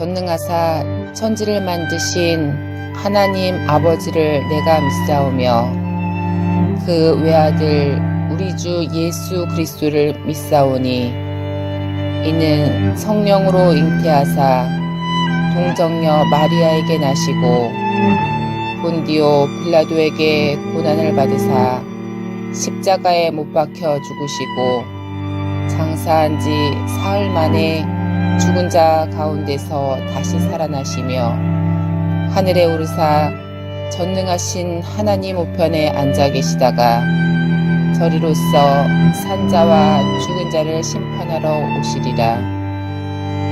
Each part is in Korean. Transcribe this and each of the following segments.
전능하사 천지를 만드신 하나님 아버지를 내가 믿사오며 그 외아들 우리 주 예수 그리스도를 믿사오니 이는 성령으로 잉태하사 동정녀 마리아에게 나시고 본디오 빌라도에게 고난을 받으사 십자가에 못 박혀 죽으시고 장사한 지 사흘 만에 죽은 자 가운데서 다시 살아나시며 하늘에 오르사 전능하신 하나님 우편에 앉아 계시다가 저리로서 산자와 죽은 자를 심판하러 오시리라.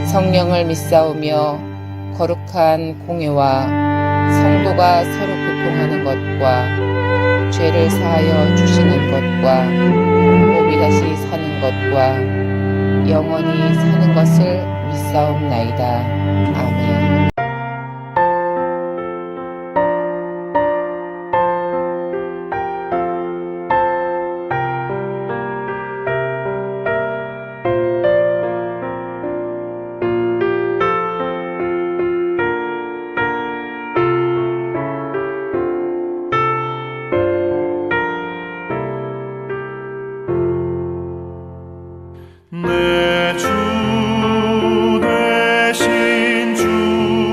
성령을 믿사오며 거룩한 공회와 성도가 서로 교통하는 것과 죄를 사하여 주시는 것과 몸이 다시 사는 것과 영원히 사는 것을 믿사옵나이다. 아멘. 내 주 대신 죽으심으로 내 죄를 사하여 주시는 것과 영원히 사는 것을 믿사옵나이다. 아멘. 내 주 대신 죽으심으로 내 죄를 사하여 주시는 것과 영원히 사는 것을 믿사옵나이다. 아멘. 내 주 대신 죽으심으로 내 죄를 사하여 주시는 것과 영원히 사는 것을 믿사옵나이다. 아멘. 내 주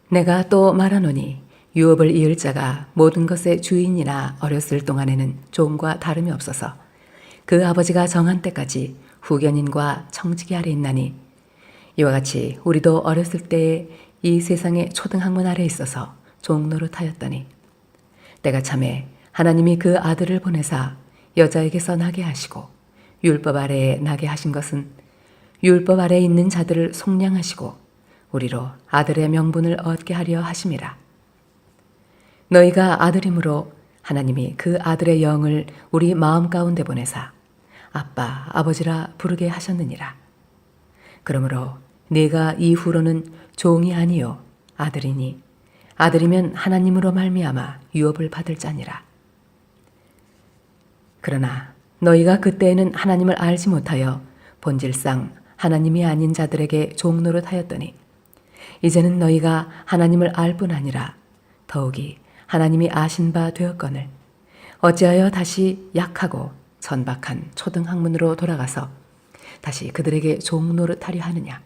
내가 또 말하노니 유업을 이을 자가 모든 것의 주인이나 어렸을 동안에는 종과 다름이 없어서 그 아버지가 정한 때까지 후견인과 청지기 아래 있나니 이와 같이 우리도 어렸을 때에 이 세상의 초등학문 아래 있어서 종 노릇하였더니 때가 참에 하나님이 그 아들을 보내사 여자에게서 나게 하시고 율법 아래에 나게 하신 것은 율법 아래에 있는 자들을 속량하시고 우리로 아들의 명분을 얻게 하려 하심이라. 너희가 아들이므로 하나님이 그 아들의 영을 우리 마음 가운데 보내사 아빠, 아버지라 부르게 하셨느니라. 그러므로 네가 이후로는 종이 아니요 아들이니 아들이면 하나님으로 말미암아 유업을 받을 자니라. 그러나 너희가 그때에는 하나님을 알지 못하여 본질상 하나님이 아닌 자들에게 종노릇하였더니 이제는 너희가 하나님을 알 뿐 아니라 더욱이 하나님이 아신 바 되었거늘 어찌하여 다시 약하고 천박한 초등학문으로 돌아가서 다시 그들에게 종노릇하려 하느냐.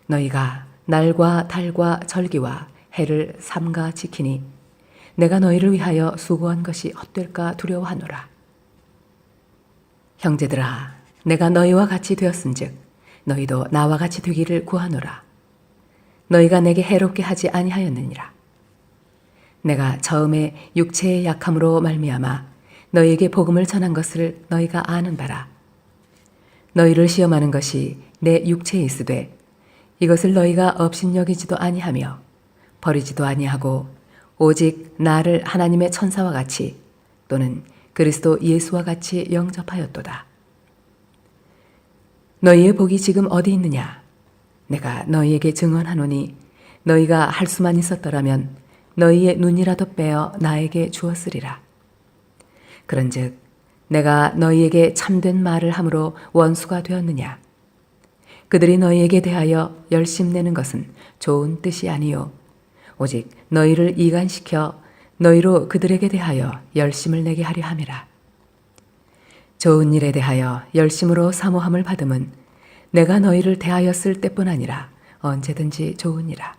너희가 날과 달과 절기와 해를 삼가 지키니 내가 너희를 위하여 수고한 것이 헛될까 두려워하노라. 형제들아, 내가 너희와 같이 되었은즉 너희도 나와 같이 되기를 구하노라. 너희가 내게 해롭게 하지 아니하였느니라. 내가 처음에 육체의 약함으로 말미암아 너희에게 복음을 전한 것을 너희가 아는 바라. 너희를 시험하는 것이 내 육체에 있으되 이것을 너희가 업신여기지도 아니하며 버리지도 아니하고 오직 나를 하나님의 천사와 같이 또는 그리스도 예수와 같이 영접하였도다. 너희의 복이 지금 어디 있느냐? 내가 너희에게 증언하노니 너희가 할 수만 있었더라면 너희의 눈이라도 빼어 나에게 주었으리라. 그런즉 내가 너희에게 참된 말을 함으로 원수가 되었느냐? 그들이 너희에게 대하여 열심내는 것은 좋은 뜻이 아니요 오직 너희를 이간시켜 너희로 그들에게 대하여 열심을 내게 하려 함이라. 좋은 일에 대하여 열심으로 사모함을 받음은 내가 너희를 대하였을 때뿐 아니라 언제든지 좋으니라.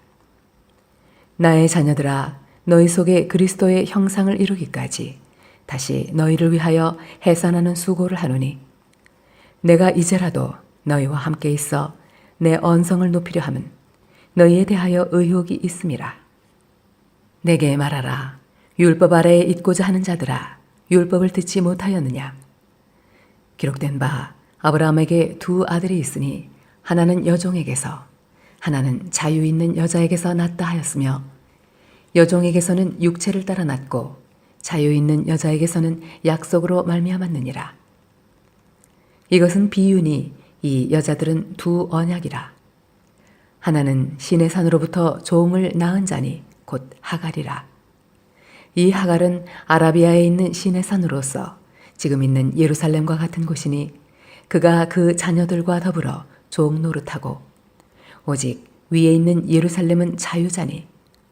나의 자녀들아, 너희 속에 그리스도의 형상을 이루기까지 다시 너희를 위하여 해산하는 수고를 하노니 내가 이제라도 너희와 함께 있어 내 언성을 높이려 함은 너희에 대하여 의혹이 있음이라. 내게 말하라. 율법 아래에 있고자 하는 자들아, 율법을 듣지 못하였느냐? 기록된 바 아브라함에게 두 아들이 있으니 하나는 여종에게서 하나는 자유 있는 여자에게서 났다 하였으며 여종에게서는 육체를 따라 났고 자유 있는 여자에게서는 약속으로 말미암았느니라. 이것은 비유니 이 여자들은 두 언약이라. 하나는 신의 산으로부터 종을 낳은 자니 곧 하갈이라. 이 하갈은 아라비아에 있는 신의 산으로서 지금 있는 예루살렘과 같은 곳이니 그가 그 자녀들과 더불어 종 노릇하고 오직 위에 있는 예루살렘은 자유자니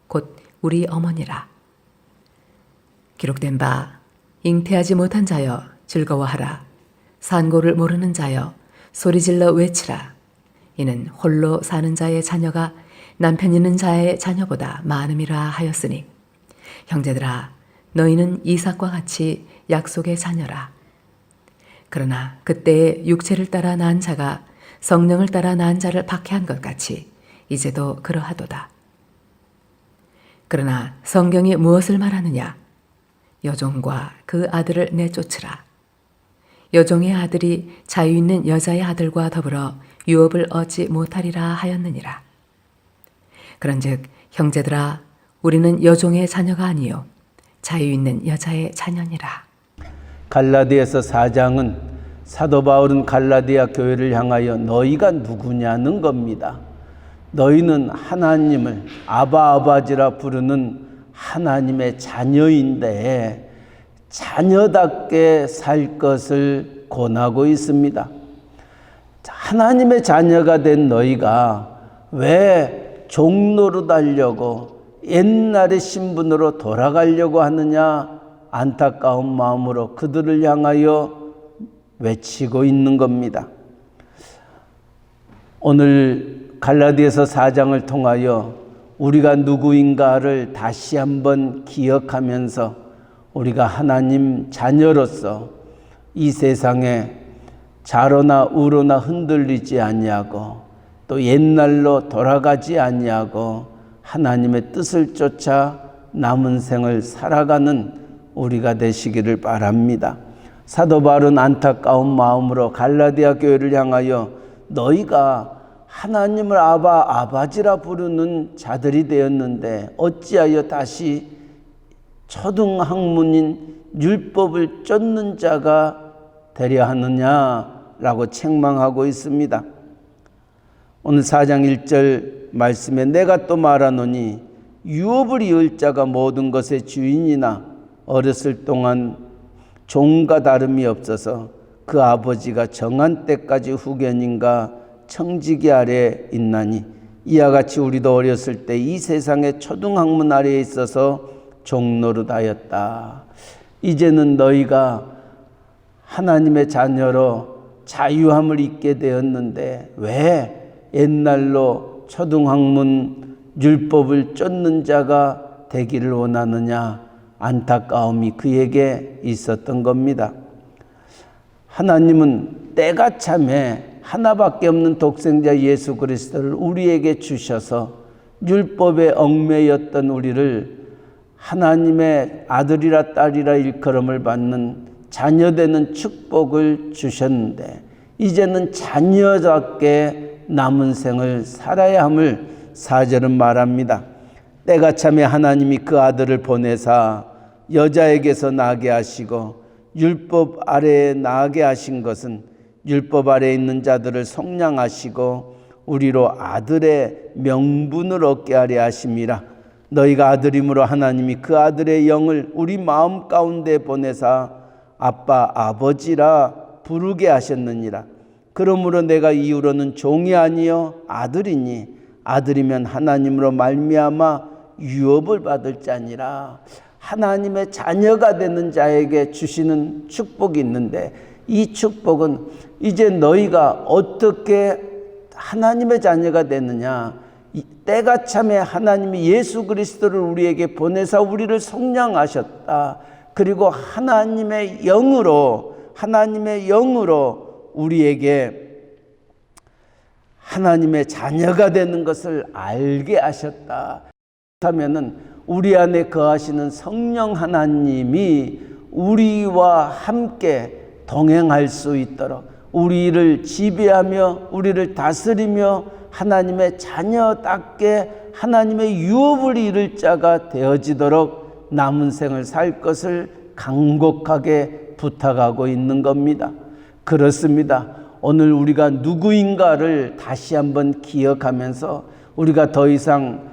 곧 우리 어머니라. 기록된 바 잉태하지 못한 자여 즐거워하라. 산고를 모르는 자여 소리질러 외치라. 이는 홀로 사는 자의 자녀가 남편 있는 자의 자녀보다 많음이라 하였으니 형제들아, 너희는 이삭과 같이 약속의 자녀라. 그러나 그때에 육체를 따라 낳은 자가 성령을 따라 낳은 자를 박해한 것 같이 이제도 그러하도다. 그러나 성경이 무엇을 말하느냐? 여종과 그 아들을 내쫓으라. 여종의 아들이 자유 있는 여자의 아들과 더불어 유업을 얻지 못하리라 하였느니라. 그런즉 형제들아, 우리는 여종의 자녀가 아니요 자유 있는 여자의 자녀니라. 갈라디아서 4장은 사도 바울은 갈라디아 교회를 향하여 너희가 누구냐는 겁니다. 너희는 하나님을 아바지라 부르는 하나님의 자녀인데 자녀답게 살 것을 권하고 있습니다. 하나님의 자녀가 된 너희가 왜 종노릇 하려고 옛날의 신분으로 돌아가려고 하느냐 안타까운 마음으로 그들을 향하여 외치고 있는 겁니다. 오늘 갈라디아서 4장을 통하여 우리가 누구인가를 다시 한번 기억하면서 우리가 하나님 자녀로서 이 세상에 좌로나 우로나 흔들리지 아니하고 또 옛날로 돌아가지 아니하고 하나님의 뜻을 쫓아 남은 생을 살아가는 우리가 되시기를 바랍니다. 사도 바울은 안타까운 마음으로 갈라디아 교회를 향하여 너희가 하나님을 아바지라 부르는 자들이 되었는데 어찌하여 다시 초등학문인 율법을 쫓는 자가 되려 하느냐라고 책망하고 있습니다. 오늘 4장 1절 말씀에 내가 또 말하노니 유업을 이을 자가 모든 것의 주인이나 어렸을 동안 종과 다름이 없어서 그 아버지가 정한 때까지 후견인가 청지기 아래에 있나니 이와 같이 우리도 어렸을 때 이 세상의 초등학문 아래에 있어서 종노릇하였다. 이제는 너희가 하나님의 자녀로 자유함을 잊게 되었는데 왜 옛날로 초등학문 율법을 쫓는 자가 되기를 원하느냐? 안타까움이 그에게 있었던 겁니다. 하나님은 때가 참에 하나밖에 없는 독생자 예수 그리스도를 우리에게 주셔서 율법에 얽매였던 우리를 하나님의 아들이라 딸이라 일컬음을 받는 자녀되는 축복을 주셨는데 이제는 자녀답게 남은 생을 살아야 함을 4절은 말합니다. 때가 참에 하나님이 그 아들을 보내사 여자에게서 나게 하시고 율법 아래에 나게 하신 것은 율법 아래에 있는 자들을 속량하시고 우리로 아들의 명분을 얻게 하려 하심이라. 너희가 아들임으로 하나님이 그 아들의 영을 우리 마음 가운데 보내사 아빠 아버지라 부르게 하셨느니라. 그러므로 내가 이후로는 종이 아니요 아들이니 아들이면 하나님으로 말미암아 유업을 받을 자니라. 하나님의 자녀가 되는 자에게 주시는 축복이 있는데 이 축복은 이제 너희가 어떻게 하나님의 자녀가 되느냐. 때가 참에 하나님이 예수 그리스도를 우리에게 보내사 우리를 속량하셨다. 그리고 하나님의 영으로 우리에게 하나님의 자녀가 되는 것을 알게 하셨다. 그렇다면은 우리 안에 거하시는 성령 하나님이 우리와 함께 동행할 수 있도록 우리를 지배하며 우리를 다스리며 하나님의 자녀답게 하나님의 유업을 이룰 자가 되어지도록 남은 생을 살 것을 간곡하게 부탁하고 있는 겁니다. 그렇습니다. 오늘 우리가 누구인가를 다시 한번 기억하면서 우리가 더 이상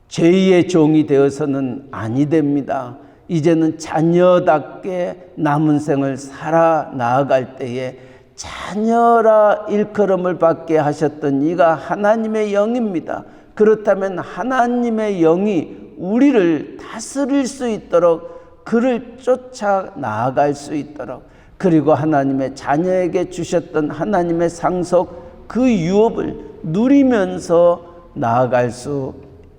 죄의 종이 되어서는 아니 됩니다. 이제는 자녀답게 남은 생을 살아 나아갈 때에 자녀라 일컬음을 받게 하셨던 이가 하나님의 영입니다. 그렇다면 하나님의 영이 우리를 다스릴 수 있도록 그를 쫓아 나아갈 수 있도록 그리고 하나님의 자녀에게 주셨던 하나님의 상속 그 유업을 누리면서 나아갈 수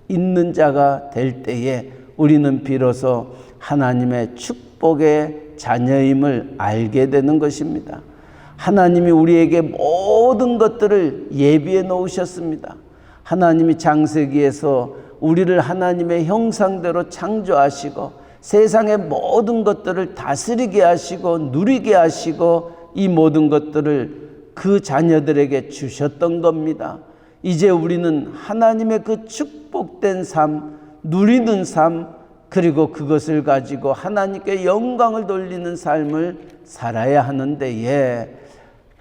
있는 자가 될 때에 우리는 비로소 하나님의 축복의 자녀임을 알게 되는 것입니다. 하나님이 우리에게 모든 것들을 예비해 놓으셨습니다. 하나님이 창세기에서 우리를 하나님의 형상대로 창조하시고 세상의 모든 것들을 다스리게 하시고 누리게 하시고 이 모든 것들을 그 자녀들에게 주셨던 겁니다. 이제 우리는 하나님의 그 축복된 삶, 누리는 삶, 그리고 그것을 가지고 하나님께 영광을 돌리는 삶을 살아야 하는데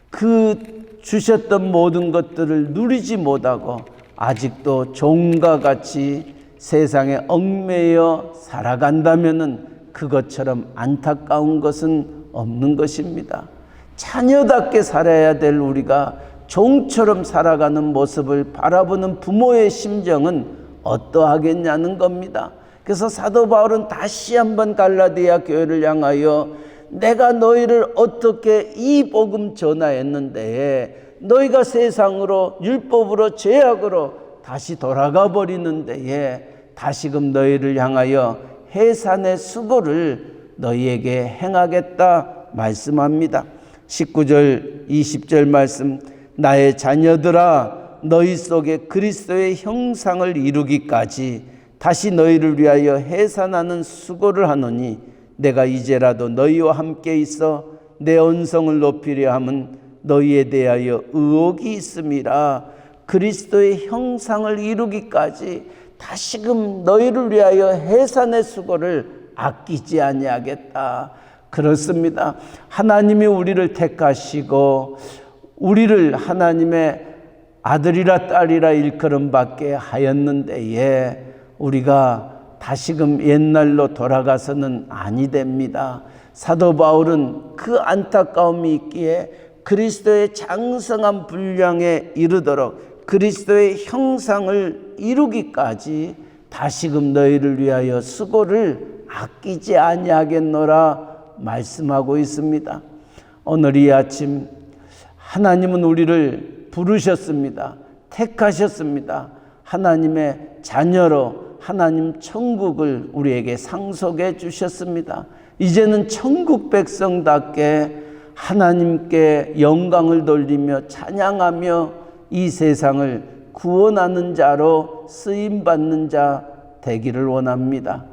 그 주셨던 모든 것들을 누리지 못하고 아직도 종과 같이 세상에 얽매여 살아간다면은 그것처럼 안타까운 것은 없는 것입니다. 자녀답게 살아야 될 우리가 종처럼 살아가는 모습을 바라보는 부모의 심정은 어떠하겠냐는 겁니다. 그래서 사도 바울은 다시 한번 갈라디아 교회를 향하여 내가 너희를 어떻게 이 복음 전하였는데 너희가 세상으로 율법으로 죄악으로 다시 돌아가 버리는 데에 다시금 너희를 향하여 해산의 수고를 너희에게 행하겠다 말씀합니다. 19절 20절 말씀, 나의 자녀들아 너희 속에 그리스도의 형상을 이루기까지 다시 너희를 위하여 해산하는 수고를 하노니 내가 이제라도 너희와 함께 있어 내 언성을 높이려 함은 너희에 대하여 의혹이 있음이라. 그리스도의 형상을 이루기까지 다시금 너희를 위하여 해산의 수고를 아끼지 아니하겠다. 그렇습니다. 하나님이 우리를 택하시고 우리를 하나님의 아들이라 딸이라 일컬음받게 하였는데에 우리가 다시금 옛날로 돌아가서는 아니 됩니다. 사도 바울은 그 안타까움이 있기에 그리스도의 장성한 분량에 이르도록 그리스도의 형상을 이루기까지 다시금 너희를 위하여 수고를 아끼지 아니하겠노라 말씀하고 있습니다. 오늘 이 아침 하나님은 우리를 부르셨습니다. 택하셨습니다. 하나님의 자녀로 하나님 천국을 우리에게 상속해 주셨습니다. 이제는 천국 백성답게 하나님께 영광을 돌리며 찬양하며 이 세상을 구원하는 자로 쓰임받는 자 되기를 원합니다.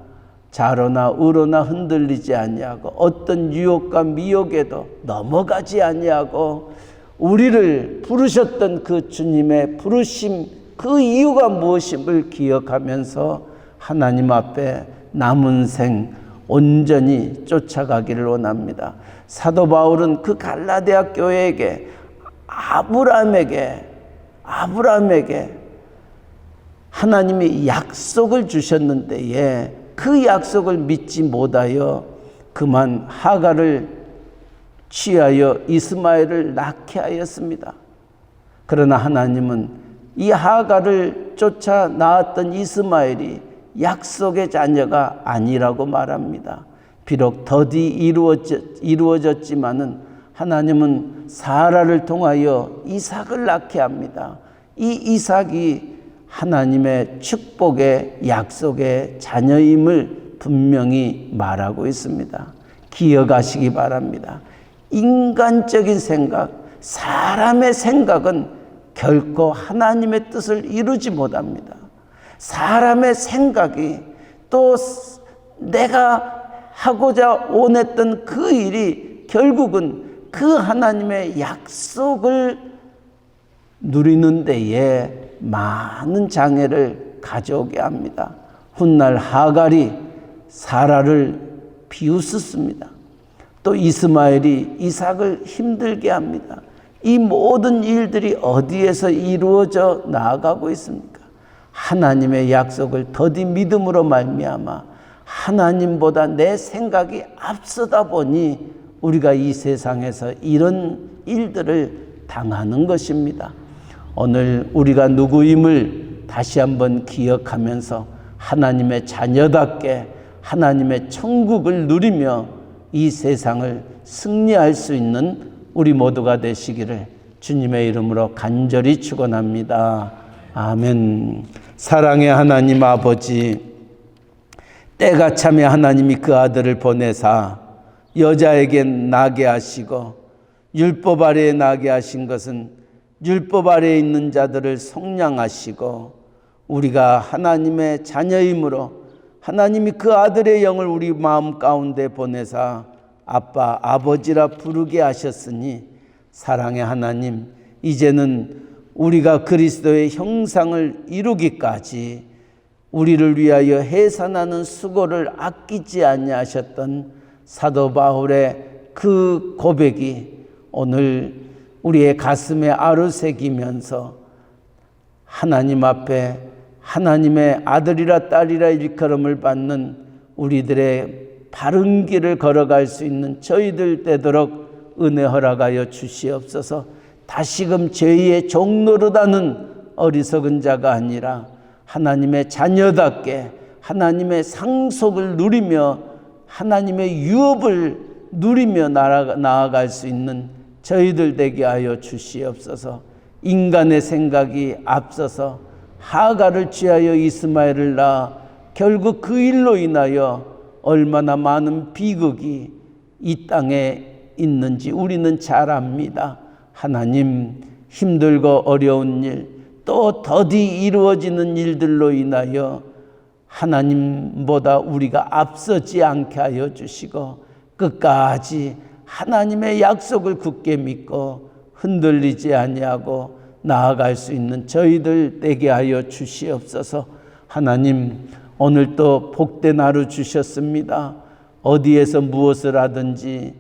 좌로나 우로나 흔들리지 아니하고 어떤 유혹과 미혹에도 넘어가지 아니하고 우리를 부르셨던 그 주님의 부르심, 그 이유가 무엇임을 기억하면서 하나님 앞에 남은 생 온전히 쫓아가기를 원합니다. 사도 바울은 그 갈라디아 교회에게 아브라함에게 하나님이 약속을 주셨는데 그 약속을 믿지 못하여 그만 하갈을 취하여 이스마엘을 낳게 하였습니다. 그러나 하나님은 이 하갈을 쫓아 낳았던 이스마엘이 약속의 자녀가 아니라고 말합니다. 비록 더디 이루어졌지만은 하나님은 사라를 통하여 이삭을 낳게 합니다. 이 이삭이 하나님의 축복의 약속의 자녀임을 분명히 말하고 있습니다. 기억하시기 바랍니다. 인간적인 생각, 사람의 생각은 결코 하나님의 뜻을 이루지 못합니다. 사람의 생각이 또 내가 하고자 원했던 그 일이 결국은 그 하나님의 약속을 누리는 데에 많은 장애를 가져오게 합니다. 훗날 하갈이 사라를 비웃었습니다. 또 이스마엘이 이삭을 힘들게 합니다. 이 모든 일들이 어디에서 이루어져 나아가고 있습니까? 하나님의 약속을 더디 믿음으로 말미암아 하나님보다 내 생각이 앞서다 보니 우리가 이 세상에서 이런 일들을 당하는 것입니다. 오늘 우리가 누구임을 다시 한번 기억하면서 하나님의 자녀답게 하나님의 천국을 누리며 이 세상을 승리할 수 있는 우리 모두가 되시기를 주님의 이름으로 간절히 축원합니다. 아멘. 사랑의 하나님 아버지, 때가 참에 하나님이 그 아들을 보내사 여자에게 나게 하시고 율법 아래에 나게 하신 것은 율법 아래에 있는 자들을 속량하시고 우리가 하나님의 자녀이므로 하나님이 그 아들의 영을 우리 마음 가운데 보내사 아빠, 아버지라 부르게 하셨으니 사랑의 하나님, 이제는 우리가 그리스도의 형상을 이루기까지 우리를 위하여 해산하는 수고를 아끼지 아니하셨던 사도 바울의 그 고백이 오늘 우리의 가슴에 아르새기면서 하나님 앞에 하나님의 아들이라 딸이라 일컬음을 받는 우리들의 바른 길을 걸어갈 수 있는 저희들 되도록 은혜 허락하여 주시옵소서. 다시금 죄의 종노릇하는 어리석은 자가 아니라 하나님의 자녀답게 하나님의 상속을 누리며 하나님의 유업을 누리며 나아갈 수 있는 저희들 되게 하여 주시옵소서. 인간의 생각이 앞서서 하갈을 취하여 이스마엘을 낳아 결국 그 일로 인하여 얼마나 많은 비극이 이 땅에 있는지 우리는 잘 압니다. 하나님, 힘들고 어려운 일, 또 더디 이루어지는 일들로 인하여 하나님보다 우리가 앞서지 않게 하여 주시고 끝까지 하나님의 약속을 굳게 믿고 흔들리지 아니하고 나아갈 수 있는 저희들 되게 하여 주시옵소서. 하나님, 오늘 또 복된 하루 주셨습니다. 어디에서 무엇을 하든지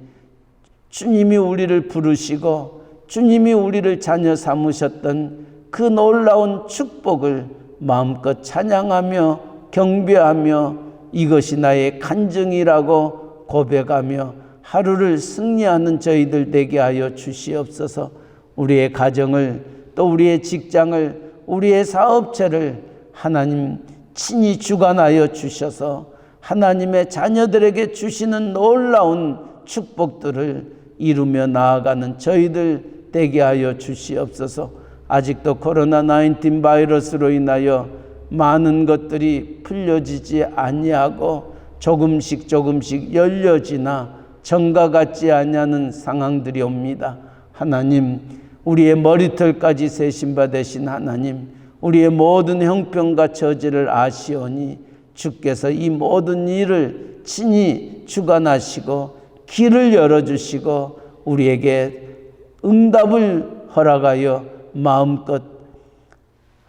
주님이 우리를 부르시고 주님이 우리를 자녀 삼으셨던 그 놀라운 축복을 마음껏 찬양하며 경배하며 이것이 나의 간증이라고 고백하며 하루를 승리하는 저희들 되게 하여 주시옵소서. 우리의 가정을, 또 우리의 직장을, 우리의 사업체를 하나님 친히 주관하여 주셔서 하나님의 자녀들에게 주시는 놀라운 축복들을 이루며 나아가는 저희들 되게 하여 주시옵소서. 아직도 코로나19 바이러스로 인하여 많은 것들이 풀려지지 아니하고 조금씩 열려지나 정과 같지 아니하는 상황들이 옵니다. 하나님, 우리의 머리털까지 세신 바 되신 하나님, 우리의 모든 형편과 처지를 아시오니 주께서 이 모든 일을 친히 주관하시고 길을 열어주시고 우리에게 응답을 허락하여 마음껏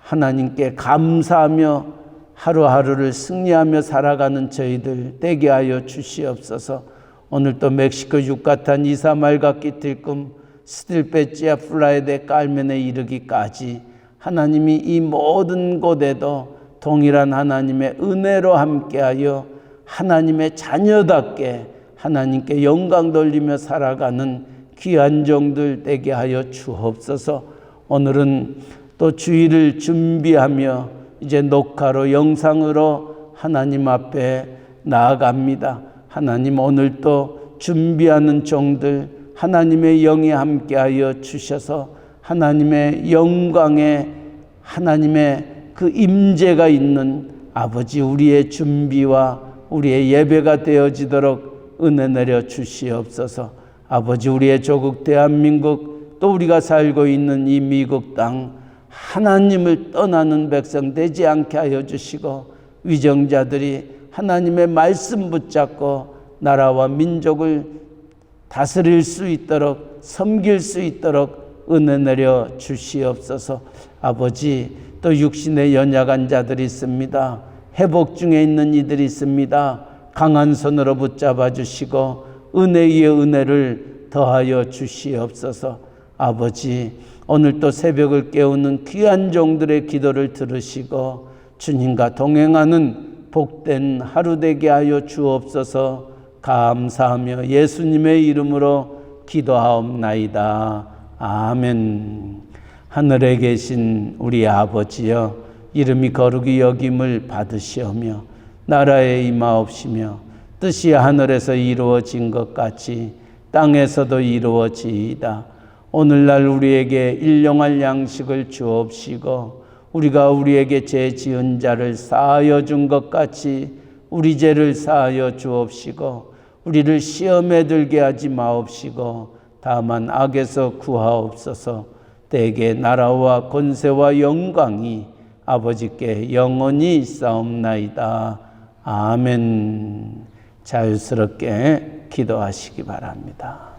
하나님께 감사하며 하루하루를 승리하며 살아가는 저희들 되게 하여 주시옵소서. 오늘 또 멕시코 유카탄 이사말가키 들꿈 스틸페치아 플라야데 깔멘에 이르기까지 하나님이 이 모든 곳에도 동일한 하나님의 은혜로 함께하여 하나님의 자녀답게 하나님께 영광 돌리며 살아가는 귀한 종들 되게 하여 주옵소서. 오늘은 또 주일을 준비하며 이제 녹화로 영상으로 하나님 앞에 나아갑니다. 하나님, 오늘 또 준비하는 종들 하나님의 영이 함께하여 주셔서 하나님의 영광에 하나님의 그 임재가 있는 아버지 우리의 준비와 우리의 예배가 되어지도록 은혜 내려 주시옵소서. 아버지, 우리의 조국 대한민국, 또 우리가 살고 있는 이 미국 땅 하나님을 떠나는 백성 되지 않게 하여 주시고 위정자들이 하나님의 말씀 붙잡고 나라와 민족을 다스릴 수 있도록 섬길 수 있도록 은혜 내려 주시옵소서. 아버지, 또 육신의 연약한 자들이 있습니다. 회복 중에 있는 이들이 있습니다. 강한 손으로 붙잡아 주시고 은혜 위에 은혜를 더하여 주시옵소서. 아버지, 오늘 또 새벽을 깨우는 귀한 종들의 기도를 들으시고 주님과 동행하는 복된 하루 되게 하여 주옵소서. 감사하며 예수님의 이름으로 기도하옵나이다. 아멘. 하늘에 계신 우리 아버지여, 이름이 거룩히 여김을 받으시오며 나라에 임하옵시며 뜻이 하늘에서 이루어진 것 같이 땅에서도 이루어지이다. 오늘날 우리에게 일용할 양식을 주옵시고 우리가 우리에게 죄 지은 자를 사하여 준 것 같이 우리 죄를 사하여 주옵시고 우리를 시험에 들게 하지 마옵시고 다만 악에서 구하옵소서. 대개 나라와 권세와 영광이 아버지께 영원히 있사옵나이다. 아멘. 자유스럽게 기도하시기 바랍니다.